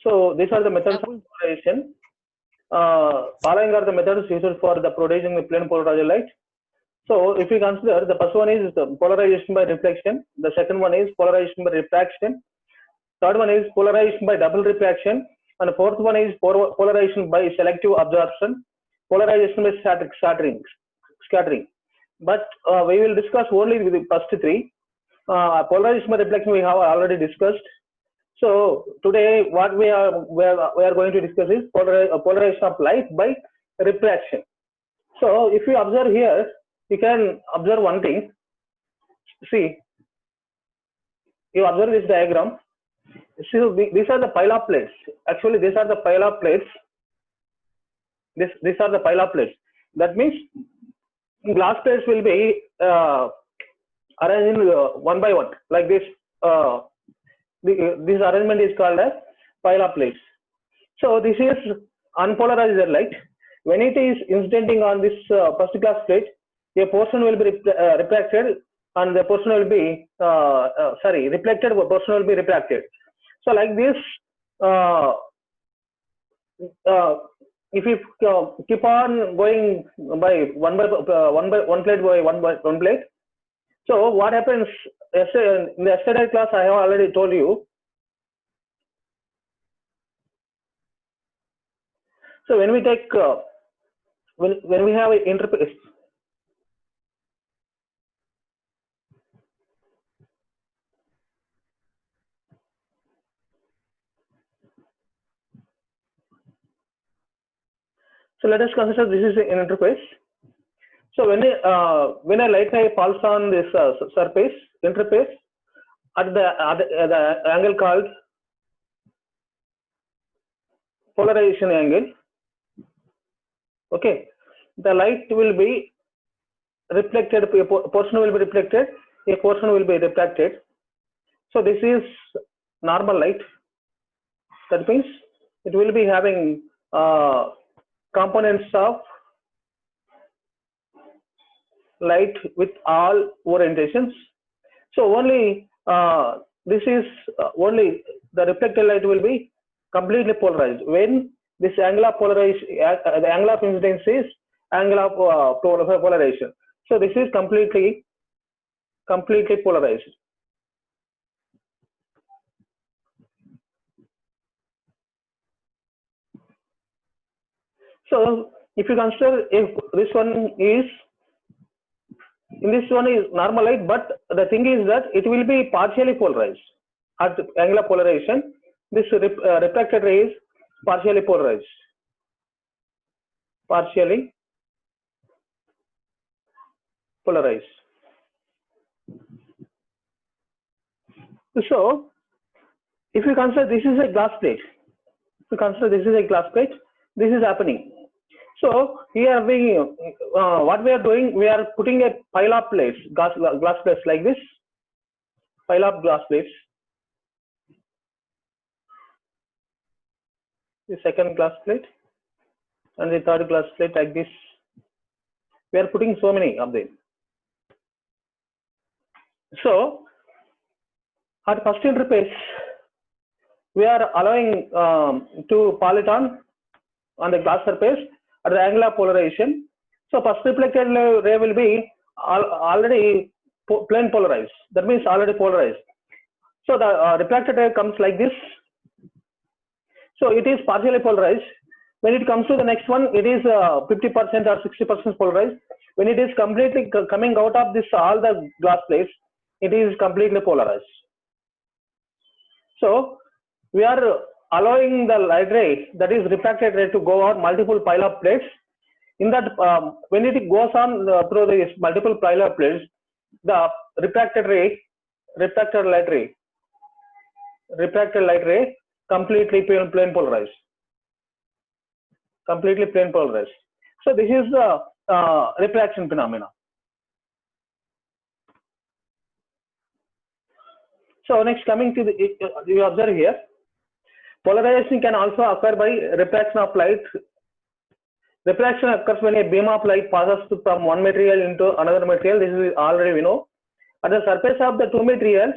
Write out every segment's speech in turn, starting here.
So these are the methods of polarization. Following are the methods used for the producing the plane polarized light. So if we consider, the first one is the polarization by reflection, the second one is polarization by refraction, third one is polarization by double refraction, and the fourth one is polarization by selective absorption, polarization by scattering. But we will discuss only with the first three. Polarization by reflection we have already discussed. So today what we are going to discuss is polarization of light by refraction. So if you observe here, you can observe one thing. See, you observe this diagram. So these are the pile of plates. Actually, these are the pile of plates. These are the pile of plates. That means glass plates will be arranged one by one like this. This arrangement is called as pile of plates. So this is unpolarized light. When it is incidenting on this first glass plate, a portion will be refracted and the portion will be reflected, a portion will be refracted. So like this, if you keep on going by one plate by one plate, so what happens? In the yesterday class, I have already told you. So when we take when we have an interface, so let us consider this is an interface. So when a light ray falls on this surface interface at the angle called polarization angle, okay, the light will be reflected, a portion will be reflected, a portion will be refracted. So this is normal light. That means it will be having components of light with all orientations. So only this is only the reflected light will be completely polarized when this angle of polarization, the angle of incidence is angle of polarization. So this is completely polarized. So if you consider, if this one is, in this one is normal light, but the thing is that it will be partially polarized at angle of polarization. This refracted ray is partially polarized. So if you consider this is a glass plate, this is happening. So here what we are doing, we are putting a pile of plates, glass plates like this, pile of glass plates. The second glass plate and the third glass plate like this. We are putting so many of them. So at first interface, we are allowing to fall it on the glass surface at the angle of polarization. So first reflected ray will be already plane polarized. That means already polarized. So the refracted ray comes like this. So it is partially polarized. When it comes to the next one, it is 50% or 60% polarized. When it is completely coming out of this all the glass plates, it is completely polarized. So we are allowing the light ray, that is refracted ray, to go on multiple pile of plates. In that, when it goes on through these multiple pile of plates, the refracted light ray completely plane polarized. So this is the refraction phenomena. So next, coming to the, you observe here, polarization can also occur by refraction of light. Refraction occurs when a beam of light passes from one material into another material. This is already we know. At the surface of the two materials,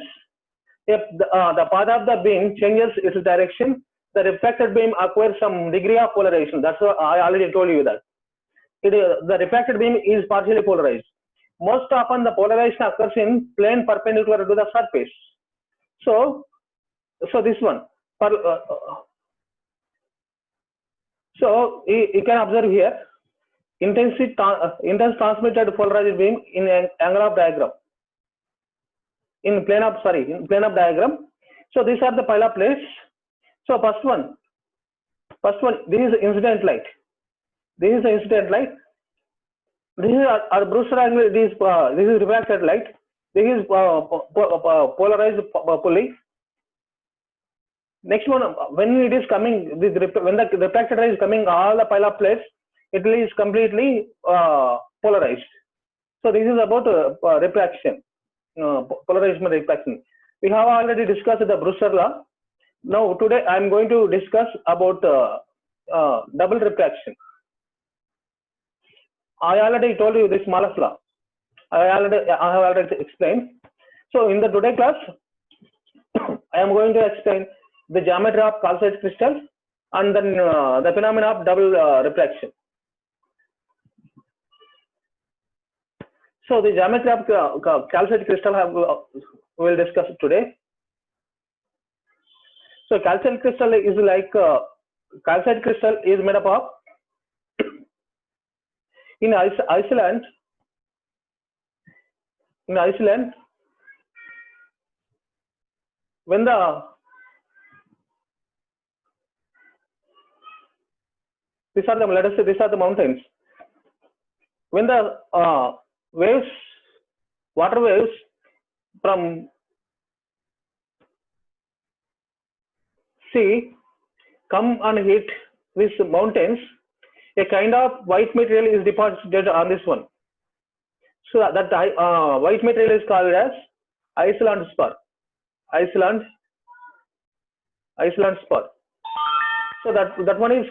if the path of the beam changes its direction, the refracted beam acquires some degree of polarization. That's what I already told you that. The refracted beam is partially polarized. Most often the polarization occurs in plane perpendicular to the surface. So this one. So you can observe here intense transmitted polarized beam in an angle of diagram. In plane of diagram. So these are the pile plates. So first one, this is incident light. This is the incident light. This is our Brewster angle. This is refracted light. This is polarized pulley. Next one, when it is coming, when the refracted ray is coming, all the pile of plates, it is completely polarized. So this is about refraction, polarization and refraction. We have already discussed the Brewster law. Now today I am going to discuss about double refraction. I already told you this Malus law. I have already explained. So in the today class, I am going to explain the geometry of calcite crystal and then the phenomena of double refraction. So the geometry of calcite crystal we will discuss today. So calcite crystal is like calcite crystal is made up of in Iceland. When these are the, let us say these are the mountains. When the water waves from sea come and hit these mountains, a kind of white material is deposited on this one. So that white material is called as Iceland spar. Iceland spar. So that one is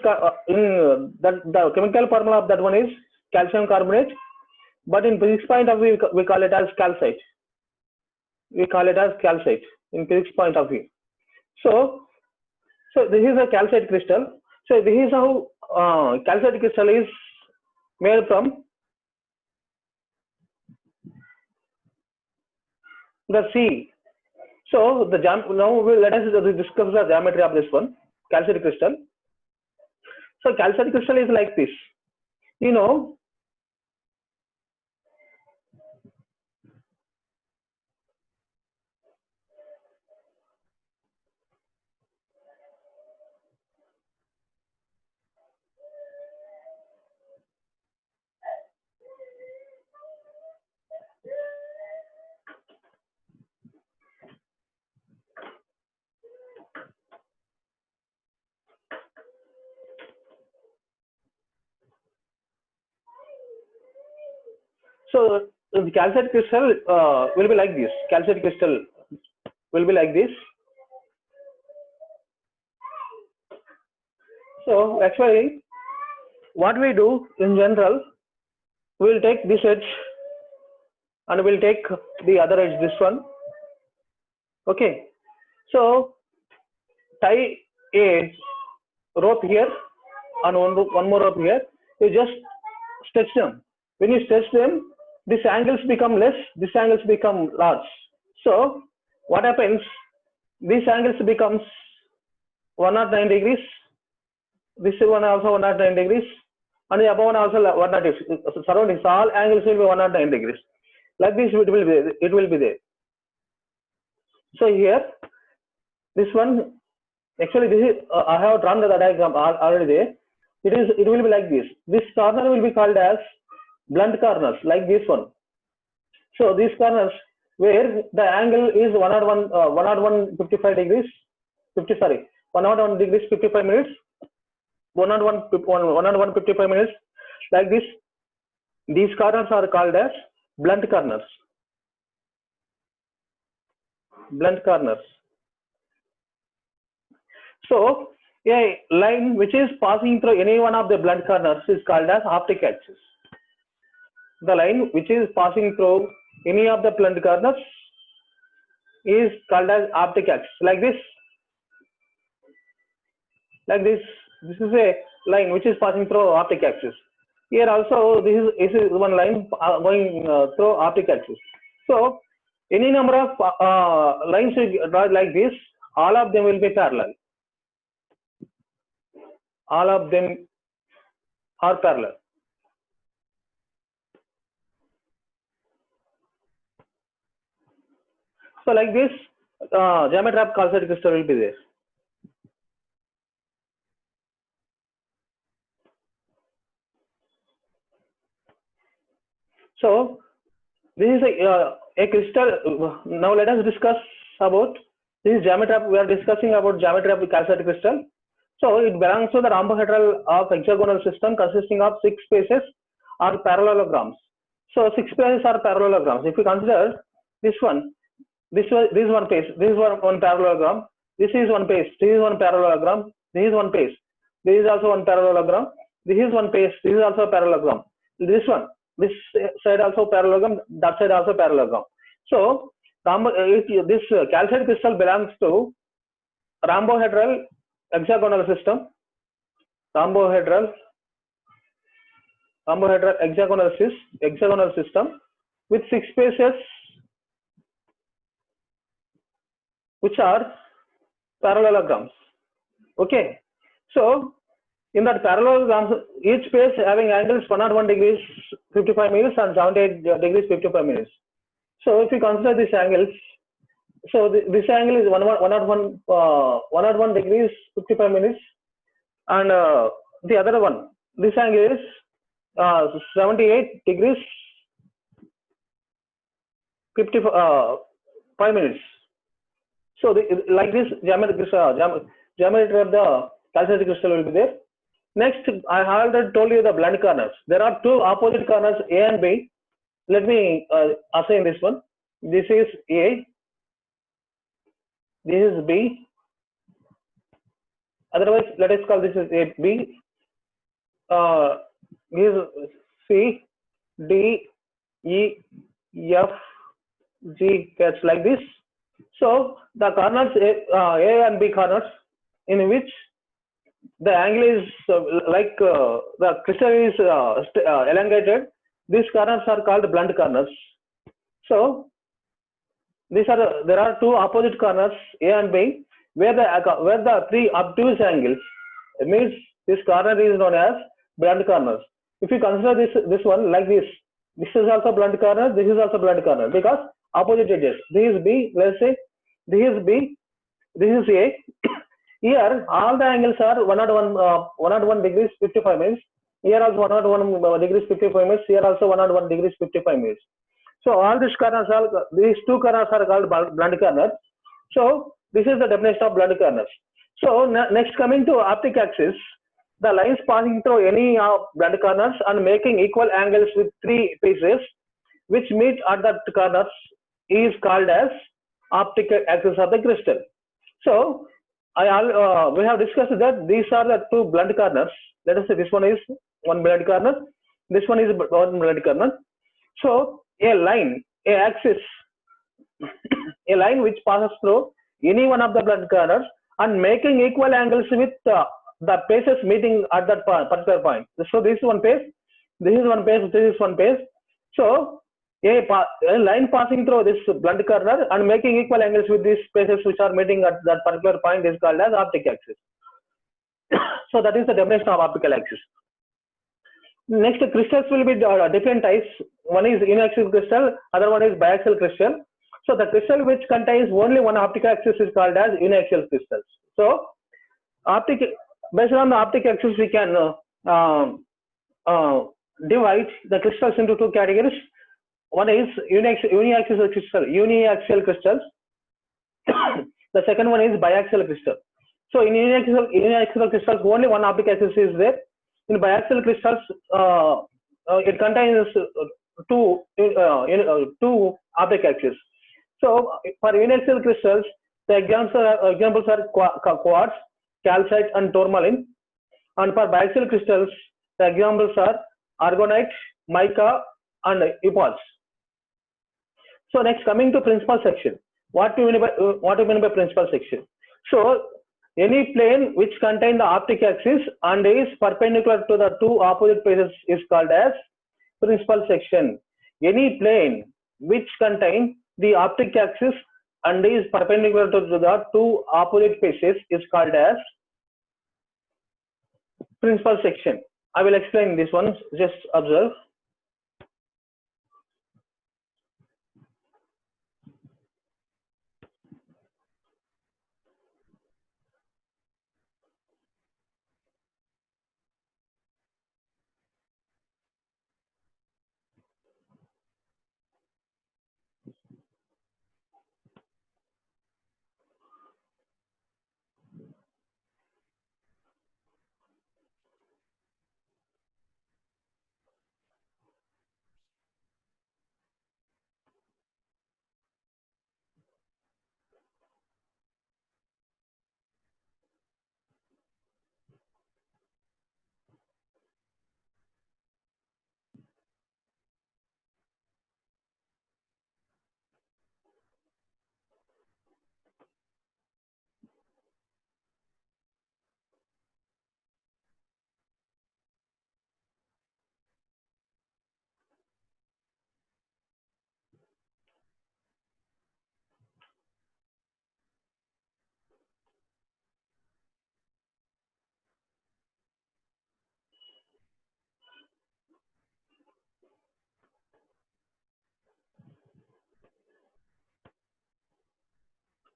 in the chemical formula of that one is calcium carbonate, but in physics point of view we call it as calcite. We call it as calcite in physics point of view. So this is a calcite crystal. So this is how calcite crystal is made from the sea. So now let us discuss the geometry of this one, calcite crystal. So calcite crystal is like this. You know, so the calcite crystal will be like this. Calcite crystal will be like this. So actually, what we do in general, we will take this edge and we will take the other edge, this one. Okay. So tie a rope here and one more rope here. You just stretch them. When you stretch them, these angles become less, these angles become large. So what happens? These angles becomes 109 degrees. This one also 109 degrees, and the above one also 109. Surroundings, all angles will be 109 degrees. Like this, it will be there. So here, this one, actually, this is I have drawn the diagram already there. It will be like this. This corner will be called as blunt corners, like this one. So these corners where the angle is 101 55 degrees, 101 degrees 55 minutes, 101 55 minutes, like this. These corners are called as blunt corners. Blunt corners. So a line which is passing through any one of the blunt corners is called as optic axis. The line which is passing through any of the blunt corners is called as optic axis, like this. like this. This is a line which is passing through optic axis. Here also this is one line going through optic axis. So any number of lines we draw like this, all of them will be parallel. All of them are parallel. So like this, geometry of calcite crystal will be there. So this is a crystal. Now let us discuss about this geometry. We are discussing about geometry of the calcite crystal. So it belongs to the rhombohedral of hexagonal system consisting of 6 spaces or parallelograms. So 6 spaces are parallelograms. If we consider this one, this is one page, this is one parallelogram, this is one page, this is one parallelogram, this is one page, this is also one parallelogram, this is one page, this is also a parallelogram, this one, this side also parallelogram, that side also parallelogram. So this calcite crystal belongs to rhombohedral hexagonal system, rhombohedral hexagonal system with 6 spaces which are parallelograms. Okay, so in that parallelogram, each space having angles 101 degrees 55 minutes and 78 degrees 55 minutes. So if you consider these angles, so this angle is 101 degrees 55 minutes, and the other one, this angle is 78 degrees 55 minutes. So like this geometry of the calcite crystal will be there. Next, I have already told you the blunt corners. There are two opposite corners, A and B. Let me assign this one. This is A. This is B. Otherwise, let us call this as A, B. This is C, D, E, F, G, H, like this. So the corners A and B corners, in which the angle is like the crystal is elongated. These corners are called blunt corners. So there are two opposite corners A and B, where the three obtuse angles means this corner is known as blunt corners. If you consider this one like this is also blunt corner. This is also blunt corner because opposite edges. This is B. Let's say this is B. This is A. Here all the angles are 101 degrees 55 minutes. Here also 101 degrees 55 minutes. Here also 101 degrees 55 minutes. So all these corners are, these two corners are called blunt corners. So this is the definition of blunt corners. So next, coming to optic axis, the lines passing through any blunt corners and making equal angles with 3 pieces which meet at the corners is called as optic axis of the crystal. So we have discussed that these are the two blunt corners. Let us say this one is one blunt corner, this one is one blunt corner. So a line, a axis, a line which passes through any one of the blunt corners and making equal angles with the faces meeting at that particular point. So this is one face, this is one face, this is one face. So a line passing through this blunt corner and making equal angles with these spaces which are meeting at that particular point is called as optic axis. So that is the definition of optical axis. Next, crystals will be different types. One is uniaxial crystal, other one is biaxial crystal. So the crystal which contains only one optical axis is called as uniaxial crystals. So based on the optic axis, we can divide the crystals into two categories. One is uniaxial crystals. The second one is biaxial crystal. So in uniaxial crystals, only one optic axis is there. In biaxial crystals, it contains two optic axes. So for uniaxial crystals, the examples are quartz, calcite, and tourmaline. And for biaxial crystals, the examples are aragonite, mica, and epoxy. So next, coming to principal section. What do you mean by principal section? So any plane which contain the optic axis and is perpendicular to the two opposite faces is called as principal section. Any plane which contain the optic axis and is perpendicular to the two opposite faces is called as principal section. I will explain this one, just observe.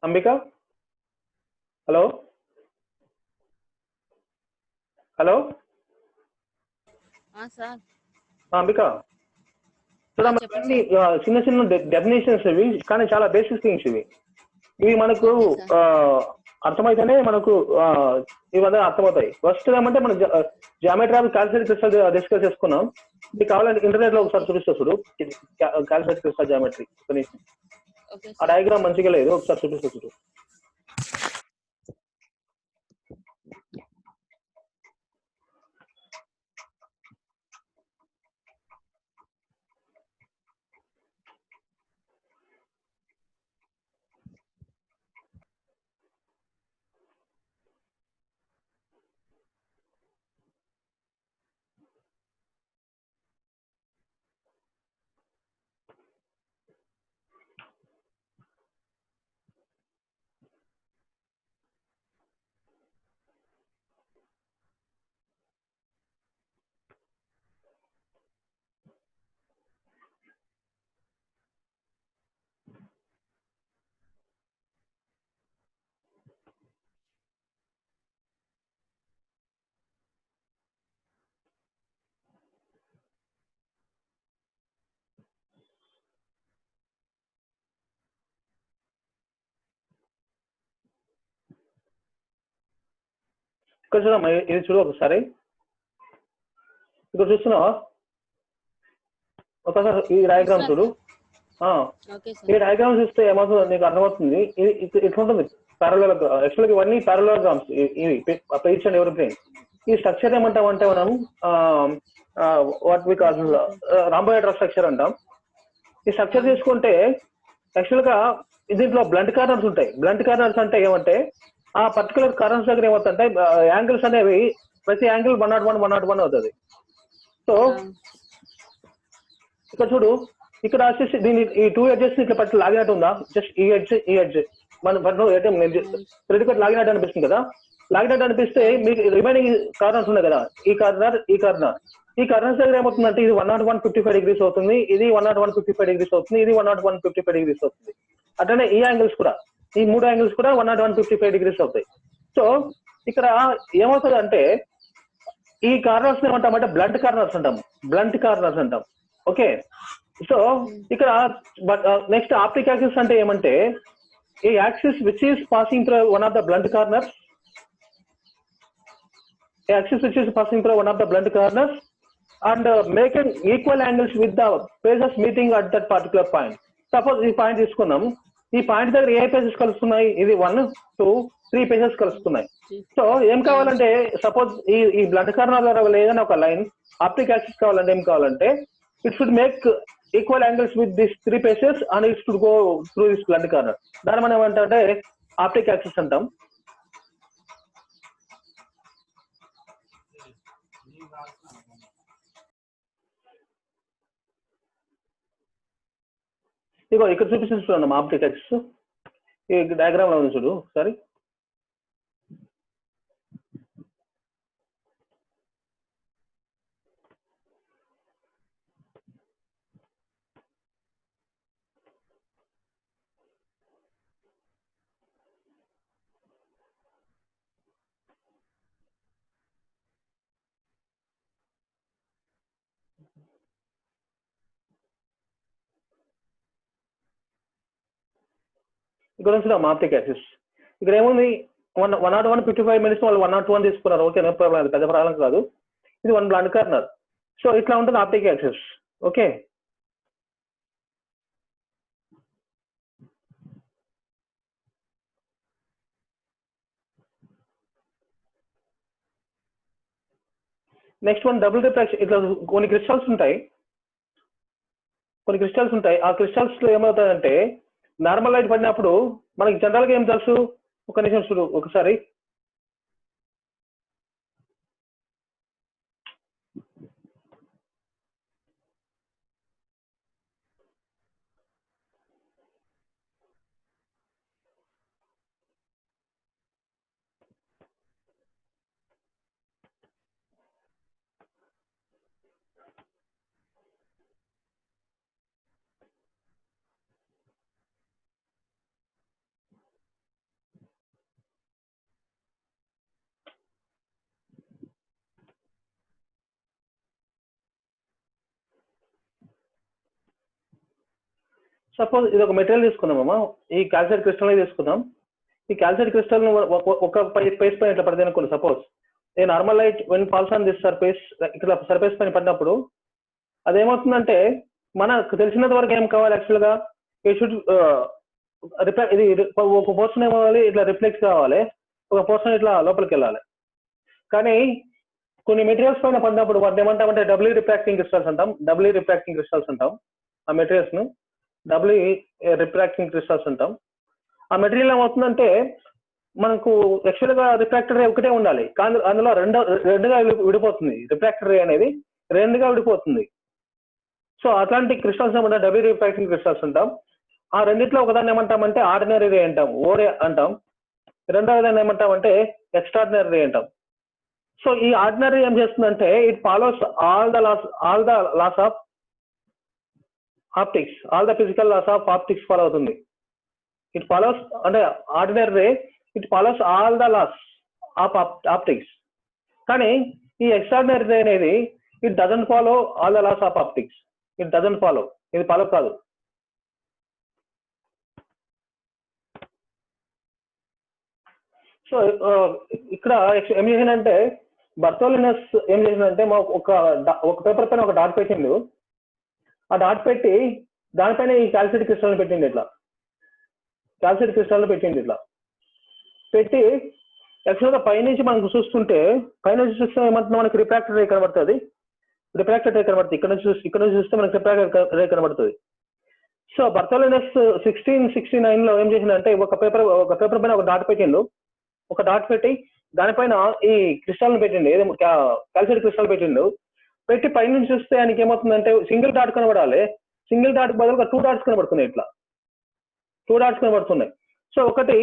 Ambika, hello, hello, sir. Ambika, చూడమని చిన్న చిన్న definitions ఇవి, కానీ చాలా basic things ఇవి. ఇవి మనకు అర్థమైతేనే మనకు ఇవన్నీ అర్థమవుతాయి. ఫస్ట్ ఏమంటే మనం geometry of calcium crystal discuss చేసుకున్నాం. మీకు కావాలంటే ఇంటర్నెట్ లో ఒకసారి చూపిస్తా చూడు, కాల్సియం క్రిస్టల్ జామెట్రీ. ఆ డయాగ్రామ్ మంచిగా లేదు, ఒకసారి చూపిస్తా చూడు. ఇక్కడ చూడమ్మా, ఇది చూడు ఒకసారి. ఇక్కడ చూస్తున్నావా ఒకసారి ఈ డయాగ్రామ్ చూడు. ఈ డయాగ్రామ్ చూస్తే ఏమవుతుందో నీకు అర్థమవుతుంది. ఇట్లా ఉంటుంది ప్యారలల్. యాక్చువల్గా ఇవన్నీ ప్యారలోగ్రామ్స్ ఇవి, ఈచ్ అండ్ ఎవరీ ప్లేన్. ఈ స్ట్రక్చర్ ఏమంటామంటే మనం వాట్ వి కాల్ రాంబోహెడ్రా స్ట్రక్చర్ అంటాం. ఈ స్ట్రక్చర్ తీసుకుంటే యాక్చువల్ గా దీంట్లో బ్లంట్ కార్నర్స్ ఉంటాయి. బ్లంట్ కార్నర్స్ అంటే ఏమంటే ఆ పర్టికులర్ కార్నర్స్ దగ్గర ఏమవుతుంటే యాంగిల్స్ అనేవి ప్రతి యాంగిల్ 101 అవుతుంది. సో ఇక్కడ చూడు, ఇక్కడ వచ్చేసి దీని ఈ 2 ఎడ్జెస్ ఇట్లా పట్టి లాగినట్టు ఉందా? జస్ట్ ఈ ఎడ్జ్ మనం థ్రెడ్ కట్ లాగినట్టు అనిపిస్తుంది కదా. లాగినట్టు అనిపిస్తే మీకు రిమైనింగ్ కార్నర్స్ ఉన్నాయి కదా, ఈ కార్నర్స్ దగ్గర ఏమవుతుందంటే ఇది 101 55 అవుతుంది, ఇది 101 55 అవుతుంది, ఇది 101 55 అవుతుంది. అట్లనే ఈ యాంగిల్స్ కూడా, ఈ 3 యాంగిల్స్ కూడా 101 55 అవుతాయి. సో ఇక్కడ ఏమవుతుంది అంటే ఈ కార్నర్స్ ఏమంటామంటే బ్లంట్ కార్నర్స్ అంటాం. ఓకే, సో ఇక్కడ నెక్స్ట్ ఆప్టిక్ యాక్సిస్ అంటే ఏమంటే ఈ axis which is passing through one of the blunt corners, and making equal angles with the faces meeting at that particular point. Suppose ఈ point తీసుకున్నాం, ఈ point దగ్గర ఏ faces కలుస్తున్నాయి? ఇది 1 2 3 faces కలుస్తున్నాయి. So ఏం కావాలంటే సపోజ్ ఈ బ్లంట్ కార్నర్ ద్వారా ఏదైనా ఒక లైన్ ఆప్టిక్ యాక్సిస్ కావాలంటే ఏం కావాలంటే it should make equal angles with this 3 faces and it should go through this blunt corner. దాన్ని మనం ఏమంటే ఆప్టిక్ యాక్సిస్ అంటాం. ఇగో ఇక్కడ చూపిస్తుంది చూడండి ఆప్టిక్ యాక్సిస్, ఈ డయాగ్రామ్ లో ఉంది చూడు ఒకసారి. ఇక్కడ నుంచి ఆప్టిక్ యాక్సిస్ ఇక్కడ ఏముంది 101 55 minutes వాళ్ళు 101 తీసుకున్నారు. ఓకే, నో ప్రాబ్లం, అది పెద్ద ప్రాబ్లం కాదు. ఇది 1 బ్లాంక్ కార్నర్. సో ఇట్లా ఉంటుంది optic axis. Okay, next one double refraction. ఇట్లా కొన్ని క్రిస్టల్స్ ఉంటాయి. ఆ క్రిస్టల్స్ లో ఏమవుతాయంటే నార్మల్ లైట్ పడినప్పుడు మనకి జనరల్ గా ఏం తెలుసు, ఒక నిమిషం చూడు ఒకసారి. సపోజ్ ఇది ఒక మెటీరియల్ తీసుకున్నామమ్మా, ఈ క్యాల్సైట్ క్రిస్టల్ తీసుకుందాం. ఈ క్యాల్సైట్ క్రిస్టల్ ఒక పేస్ పైన ఇట్లా పడితే అనుకోండి. Suppose a normal light when falls on this surface, ఇట్లా సర్ఫేస్ పైన పడినప్పుడు అదేమవుతుందంటే మనకు తెలిసినంత వరకు ఏం కావాలి యాక్చువల్గా, ఈ షుడ్ ఇది ఒక పోర్షన్ ఏమవ్వాలి, ఇట్లా రిఫ్లెక్ట్ కావాలి, ఒక పోర్షన్ ఇట్లా లోపలికి వెళ్ళాలి. కానీ కొన్ని మెటీరియల్స్ పైన పడినప్పుడు వాటిని ఏమంటామంటే డబ్ల్యూ రిఫ్రాక్టింగ్ క్రిస్టల్స్ అంటాం. ఆ మెటీరియల్స్ ను డబ్ల్యూ రిఫ్రాక్టింగ్ క్రిస్టల్స్ అంటాం. ఆ మెటీరియల్ ఏమవుతుందంటే మనకు యాక్చువల్ గా రిఫ్రాక్టర్ రే ఒకటే ఉండాలి, కానీ అందులో రెండుగా విడిపోతుంది. రిఫ్రాక్టర్ రే అనేది రెండుగా విడిపోతుంది. సో అట్లాంటి క్రిస్టల్స్ ఏమంటాం డబ్ల్యూ రిఫ్రాక్టింగ్ క్రిస్టల్స్ అంటాం. ఆ రెండిట్లో ఒకదాన్ని ఏమంటామంటే ఆర్డినరీ రే అంటాం, ఓరే అంటాం. రెండవ దాన్ని ఏమంటామంటే ఎక్స్ట్రాడినరీ రే అంటాం. సో ఈ ఆర్డినరీ ఏం చేస్తుందంటే it follows all the laws of optics, all the physical laws of optics follow అవుతుంది. ఇట్ ఫాలోస్ అంటే ordinary ray it follows all the laws of optics. కానీ ఈ ఎక్స్ట్రాడినరీ రే అనేది it doesn't follow all the laws of optics. It doesn't follow, ఇది follow కాదు. So ఇక్కడ ఏం చేసిందంటే బర్తోలినస్ ఏం చేసిందంటే మా ఒక పేపర్ పైన ఒక డాట్ పెట్టిండు. ఆ డాట్ పెట్టి దానిపైన ఈ క్యాల్సైట్ క్రిస్టల్ పెట్టింది. ఇట్లా క్యాల్సైట్ క్రిస్టల్ పెట్టింది. ఇట్లా పెట్టి యాక్చువల్గా పైనుంచి మనకు చూస్తుంటే ఏమంటున్నా మనకి రిఫ్రాక్టర్ రే కనబడుతుంది. ఇక్కడ నుంచి చూస్తే మనకి రిఫ్రాక్టర్ రే కనబడుతుంది. సో బర్తోలినస్ 1669 లో ఏం చేసిందంటే ఒక పేపర్ పైన ఒక డాట్ పెట్టిండు. ఒక డాట్ పెట్టి దానిపైన ఈ క్రిస్టల్ పెట్టిండు, ఏదో క్యాల్సైట్ క్రిస్టల్ పెట్టిండు. పెట్టి పైనుంచి చూస్తే ఆయనకి ఏమవుతుందంటే సింగిల్ డాట్ కనబడాలి, సింగిల్ డాట్ బదులుగా 2 డాట్స్ కనబడుతున్నాయి. ఇట్లా 2 డాట్స్ కనబడుతున్నాయి. సో ఒకటి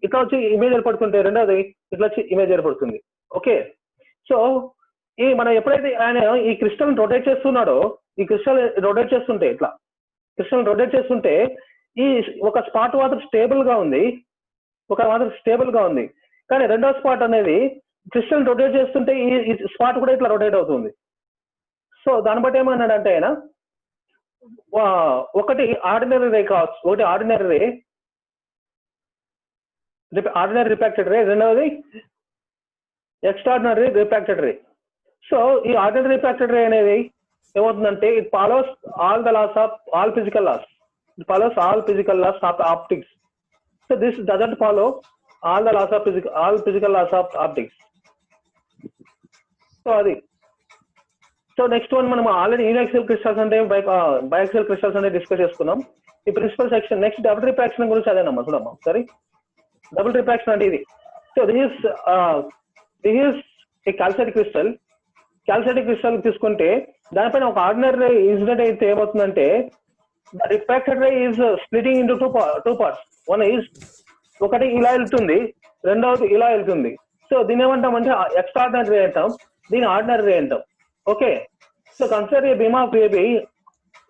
ఇట్లా వచ్చి ఇమేజ్ ఏర్పడుతుంటే రెండోది ఇట్లా వచ్చి ఇమేజ్ ఏర్పడుతుంది. ఓకే, సో ఈ మనం ఎప్పుడైతే ఆయన ఈ క్రిస్టల్ రొటేట్ చేస్తున్నాడో, ఈ క్రిస్టల్ రొటేట్ చేస్తుంటే ఇట్లా క్రిస్టల్ రొటేట్ చేస్తుంటే ఈ ఒక స్పాట్ మాత్రం స్టేబుల్ గా ఉంది, కానీ రెండో స్పాట్ అనేది క్రిస్టల్ రొటేట్ చేస్తుంటే ఈ స్పాట్ కూడా ఇట్లా రొటేట్ అవుతుంది. సో దాన్ని బట్టి ఏమన్నాడంటే ఆయన ఒకటి ఆర్డినరీ రే కావచ్చు, ఒకటి ఆర్డినరీ రిఫ్రాక్టెడ్ రే, రెండవది ఎక్స్ట్రాడినరీ రిఫ్రాక్టెడ్ రే. సో ఈ ఆర్డినరీ రిఫ్రాక్టెడ్ రే అనేది ఏమవుతుందంటే it follows all the laws of all physical laws of optics. So this doesn't follow all physical laws of optics. So అది. So next one మనం already uniaxial crystals అంటే biaxial crystals అంటే discuss చేసుకున్నాం. ఈ principal section next double refraction గురించి అదేనమ్మా. చూడమ్మా సరే, డబుల్ రిఫ్రాక్షన్ అంటే ఇది. So this is a calcite crystal. క్యాల్సైటిక్ crystal తీసుకుంటే దానిపైన ఒక ఆర్డినరీ ఇన్సిడెంట్ అయితే ఏమవుతుందంటే the refracted ray is splitting into two parts. One is ఒకటి ఇలా వెళ్తుంది, రెండవది ఇలా వెళ్తుంది. సో దీని ఏమంటామంటే ఎక్స్ట్రాడినరీ రే అంటాం, దీని ఆర్డినరీ రే అంటాం. Okay, so consider a beam of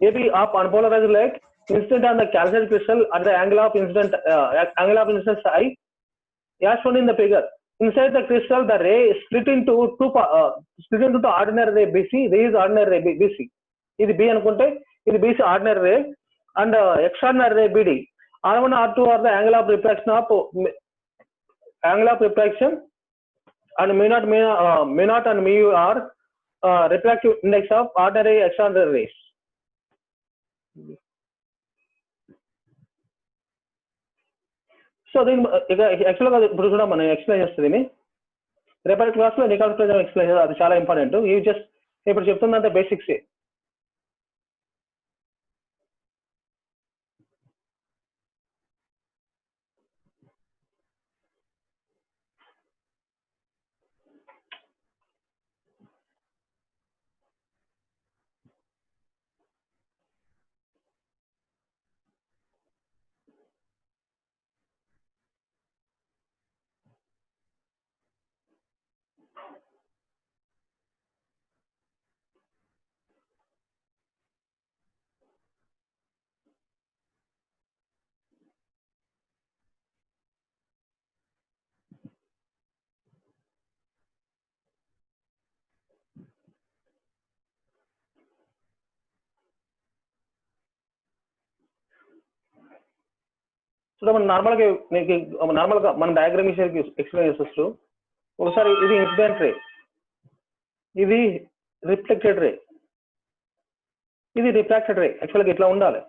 AB of unpolarized light incident on the calcium crystal at the angle of incidence I, as shown in the figure. Inside the crystal, the ray is split into the ordinary ray BC. This is ordinary ray BC. This B anukunte, this BC ordinary ray, and extraordinary ray BD. R1, R2 are the angle of refraction, and mu naught and mu are refractive index of ordinary extraordinary rays. So దీని ఇక యాక్చువల్గా ఇప్పుడు కూడా మనం explain చేస్తుంది రేపటి క్లాస్లో నికాల్ ప్రజలు ఎక్స్ప్లెయిన్ చేయాలి, అది చాలా ఇంపార్టెంట్. ఇవి జస్ట్ ఇప్పుడు చెప్తుందంటే బేసిక్స్. సో మనం నార్మల్గా మనం డయాగ్రామ్ ఎక్స్ప్లెయిన్ చేస్తూ ఒకసారి ఇది ఇన్సిడెంట్ రే, ఇది రిఫ్లెక్టెడ్ రే, ఇది రిఫ్రాక్టెడ్ రే. యాక్చువల్గా ఇట్లా ఉండాలి.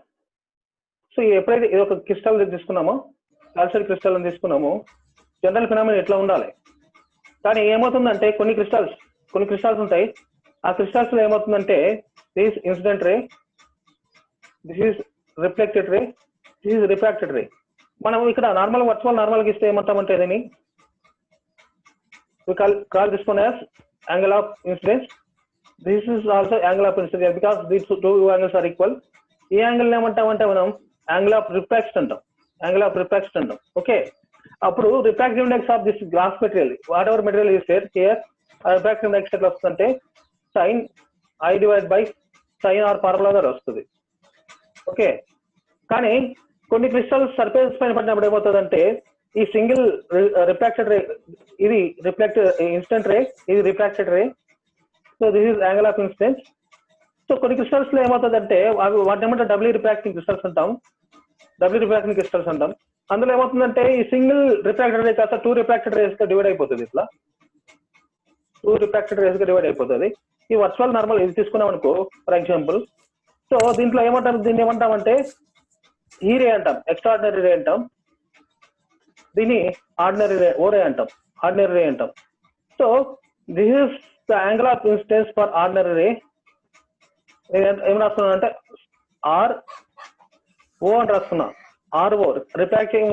సో ఎప్పుడైతే ఇది ఒక క్రిస్టల్ తీసుకున్నామో, క్యాల్సైడ్ క్రిస్టల్ అని తీసుకున్నామో, జనరల్ ఫినామినా ఎట్లా ఉండాలి. కానీ ఏమవుతుందంటే కొన్ని క్రిస్టల్స్ ఉంటాయి. ఆ క్రిస్టల్స్ లో ఏమవుతుందంటే this incident ray, this is reflected ray, this is refracted ray. మనం ఇక్కడ వర్చువల్ నార్మల్గా ఇస్తే ఏమంటామంటే దీన్ని we call this one as angle of incidence. This is also angle of incidence because these two angles are equal. ఈ angle ఏమంటామంటే మనం angle of refraction అంటాం. ఓకే, అప్పుడు refractive index of this glass material, whatever material is there here, refractive index ఎట్లా వస్తుందంటే sin I divide by sin r formula ద్వారా వస్తుంది. Okay, కానీ కొన్ని క్రిస్టల్స్ సర్ఫేస్ పైన పడినప్పుడు ఏమవుతుందంటే ఈ సింగిల్ రిఫ్రాక్టెడ్ రే, ఇది ఇన్సిడెంట్ రే, ఇది refracted ray. So this is angle of incidence. So కొన్ని క్రిస్టల్స్ లో ఏమవుతుందంటే వాటిని ఏమంటే డబ్ల్యూ రిఫ్రాక్టింగ్ క్రిస్టల్స్ అంటాం. అందులో ఏమవుతుందంటే ఈ సింగిల్ రిఫ్రాక్టెడ్ రే కాస్త 2 రిఫ్రాక్టెడ్ రేస్ గా డివైడ్ అయిపోతుంది. ఇట్లా 2 రిఫ్రాక్టెడ్ రేస్ గా డివైడ్ అయిపోతుంది. ఈ వర్చువల్ నార్మల్ ఇది తీసుకున్నాం అనుకో ఫర్ ఎగ్జాంపుల్. సో దీంట్లో దీన్ని ఏమంటామంటే ఈ రే అంటాం, ఎక్స్ట్రాడినరీ రే అంటాం. దీన్ని ఆర్డినరీ రే అంటాం. So this is the angle of incidence for ordinary ray. ఏం రాస్తున్నా అంటే RO అని రాస్తున్నా. RO refraction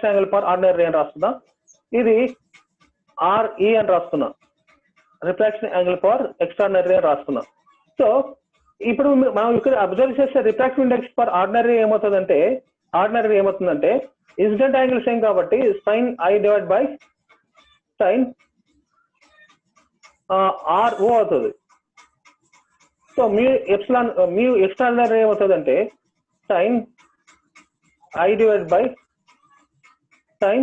angle for ordinary ray అని రాస్తున్నా. ఇది RE అని రాస్తున్నా, refraction angle for extraordinary ray అని రాస్తున్నా. సో ఇప్పుడు మనం ఇక్కడ అబ్జర్వ్ చేసే రిఫ్రాక్టివ్ ఇండెక్స్ ఫర్ ఆర్డినరీ ఏమవుతుందంటే ఇన్సిడెంట్ యాంగిల్ సేమ్ కాబట్టి sin I divide by sin RO అవుతుంది. సో మీ ఎక్స్ట్రాడినరీ ఏమవుతుందంటే sin I divide by sin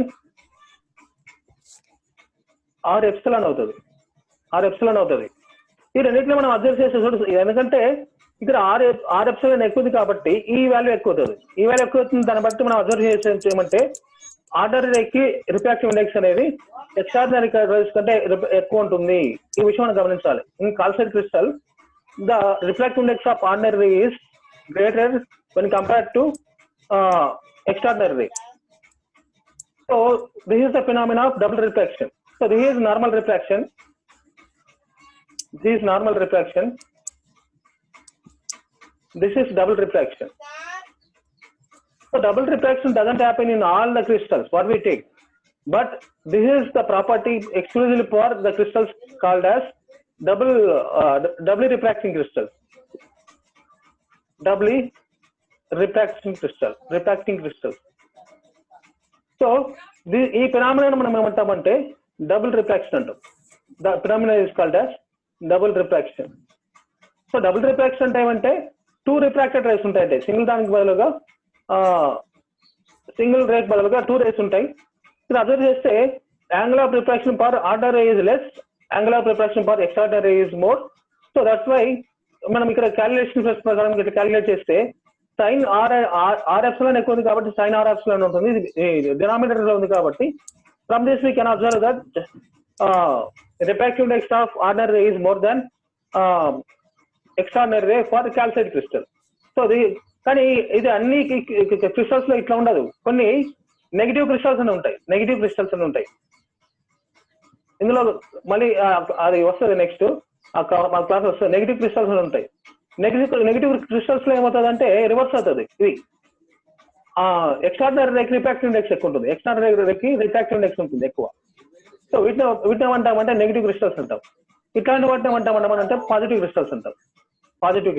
R epsilon అవుతుంది. ఈ రెండింటిలో మనం అబ్జర్వ్ చేసే చూడు, ఎందుకంటే ఇక్కడ ఆర్ ఎప్సిలాన్ ఎక్కువది కాబట్టి ఈ వాల్యూ ఎక్కువ అవుతుంది. దాన్ని బట్టి మనం అబ్జర్వ్ చేసేది ఏమంటే ఆర్డినరీ రేకి రిఫ్రాక్టివ్ ఇండెక్స్ అనేది ఎక్స్ట్రాడినరీ రేస్ కంటే ఎక్కువ ఉంటుంది. ఈ విషయం మనం గమనించాలి. In calcite crystal the refractive index of ordinary ray is greater when compared to extraordinary ray. So this is the phenomena of double refraction. So this is normal refraction. This is double refraction. So double refraction doesn't happen in all the crystals what we take, but this is the property exclusively for the crystals called as doubly refracting crystals. Doubly refracting crystals. So ఈ phenomenon మనం ఏమంటామంటే double refraction అంటాం. The phenomenon is called as double refraction. So double refraction అంటే ఏమంటే 2 refracted rays ఉంటాయండి. Single దానికి బదులుగా single రే బదులుగా 2 rays ఉంటాయి. ఇది అబ్జర్వ్ చేస్తే angle of refraction per order ray is less, angle of refraction per extraordinary ray is more. So that's why మనం ఇక్కడ క్యాలిక్యులేషన్ ప్రకారం ఇట్లా క్యాలిక్యులేట్ చేస్తే sin r epsilon ఎక్కువ ఉంది కాబట్టి sin r epsilon ఉంటుంది. ఇది డినామినేటర్ లో ఉంది కాబట్టి from this we can observe that refractive index of ordinary ray is more than extraordinary ray for calcite crystal. So కానీ ఇది అన్ని క్రిస్టల్స్ లో ఇట్లా ఉండదు. కొన్ని నెగిటివ్ క్రిస్టల్స్ అని ఉంటాయి. ఇందులో మళ్ళీ అది వస్తుంది నెక్స్ట్ మా క్లాస్ వస్తుంది. నెగిటివ్ క్రిస్టల్స్ అని ఉంటాయి. నెగిటివ్ క్రిస్టల్స్ లో ఏమవుతుంది అంటే రివర్స్ అవుతుంది. ఇది ఎక్స్ట్రాడినరీ రేకి రిఫ్రాక్టివ్ ఇండెక్స్ ఎక్కువ ఉంటుంది. ఎక్స్ట్రాడినరీ రేకి రిఫ్రాక్టివ్ ఇండెక్స్ ఉంటుంది ఎక్కువ. సో వీటిని ఏమంటామంటే నెగిటివ్ క్రిస్టల్స్ అంటాం. ఇట్లాంటి వాటిని ఏమంటామంటే పాజిటివ్ క్రిస్టల్స్ అంటాం. పాజిటివ్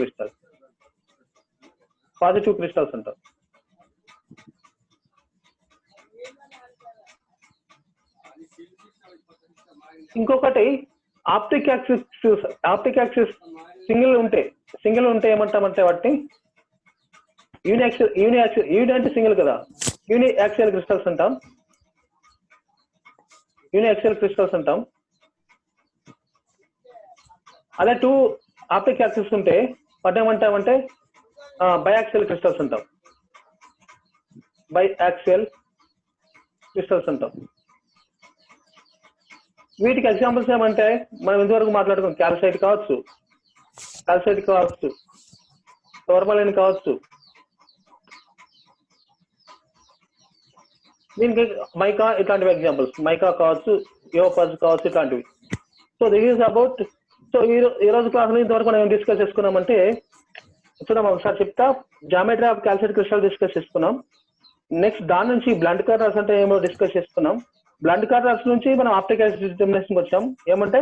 క్రిస్టల్స్ అంటాం. ఇంకొకటి ఆప్టిక్ యాక్సిస్ సింగిల్ ఉంటే ఏమంటామంటే వాటిని యూని అంటే సింగిల్ కదా, యూనియాక్సియల్ క్రిస్టల్స్ అంటాం. అదే 2 ఆప్టిక్ యాక్సిస్ ఉంటే వాటిని ఏమంటామంటే బైయాక్సియల్ క్రిస్టల్స్ అంటాం. వీటికి ఎగ్జాంపుల్స్ ఏమంటే మనం ఇంతవరకు మాట్లాడుకున్నాం. క్యాల్సైట్ కావచ్చు, టోర్మాలిన్ కావచ్చు, దీనికి మైకా, ఇట్లాంటివి ఎగ్జాంపుల్స్. మైకా కావచ్చు, యోపజ్ కావచ్చు, ఇట్లాంటివి. So this is about. So ఈ రోజు క్లాస్ లో ఇంతవరకు మనం డిస్కస్ చేసుకున్నామంటే చూద్దాం ఒకసారి చెప్తా. Geometry of calcite crystal discuss చేసుకున్నాం. నెక్స్ట్ దాని నుంచి బ్లంట్ కర్నర్స్ అంటే ఏమో డిస్కస్ చేసుకున్నాం. బ్లంట్ కర్నర్స్ నుంచి మనం ఆప్టిక్ యాక్సిస్ డిటర్మినేషన్ వచ్చాం. ఏమంటే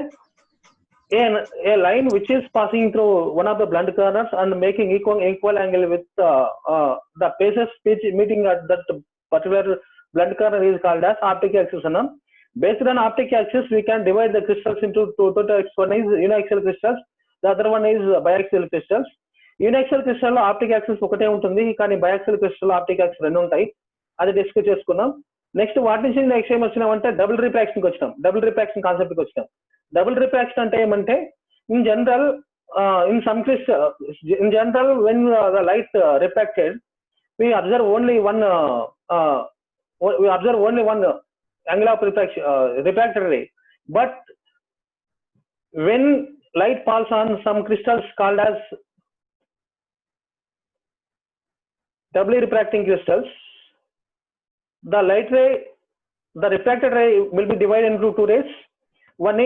a line which is passing through one of the blunt corners and making equal angle with the faces meeting at that particular blunt corner is called as optic axis అన్నాం. Based on optic axis we can divide the crystals into two types. One is uniaxial crystals, the other one is biaxial crystals. Uniaxial crystal లో optic axis ఒకటే ఉంటుంది, కానీ biaxial crystal optic axis 2 ఉంటాయి. అది discuss చేసుకున్నాం. Next వాటి నుంచి next ఏం వచ్చినామంటే డబుల్ రిఫ్రాక్షన్ కాన్సెప్ట్ కి వచ్చినాం. డబుల్ రిఫ్రాక్షన్ అంటే ఏమంటే in general when the light refracted we observe only one angle of refracted ray, but when light falls on some crystals called as doubly refracting crystals, the refracted ray will be divided into 2 rays. One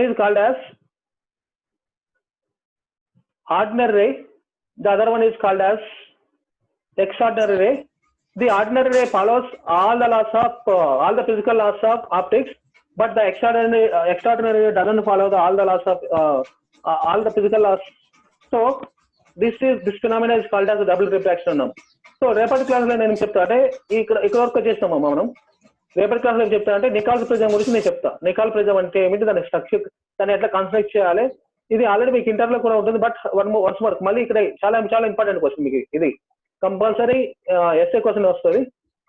is called as ordinary ray, the other one is called as extraordinary ray. The ordinary ray follows all the physical laws of optics, but the extraordinary ray doesn't follow all the physical laws. So this phenomena is called as double refraction. So రేపటి class లో నేను చెప్తా అంటే ఇక్కడ వరకు చేస్తామా మనం. రేపటి క్లాస్ లో ఏం చెప్తా అంటే నికాల్ ప్రిజం గురించి నేను చెప్తా. నికాల్ ప్రిజం అంటే ఏమిటి, దాని స్ట్రక్చర్, దాన్ని ఎట్లా కన్స్ట్రక్ట్ చేయాలి. ఇది ఆల్రెడీ మీకు ఇంటర్ లో కూడా ఉంటుంది, బట్ వన్స్ మార్క్ మళ్ళీ ఇక్కడ చాలా ఇంపార్టెంట్ క్వశ్చన్ మీకు. ఇది కంపల్సరీ ఎస్ఏ క్వశ్చన్ వస్తుంది.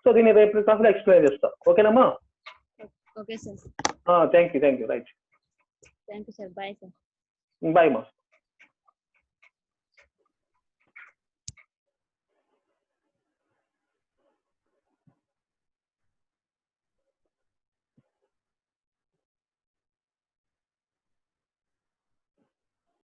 సో దీన్ని రేపు క్లాస్ లో ఎక్స్ప్లెయిన్ చేస్తా. ఓకేనమ్మా? Okay sir. Thank you. Right. Thank you sir. Bye sir. Bye మా.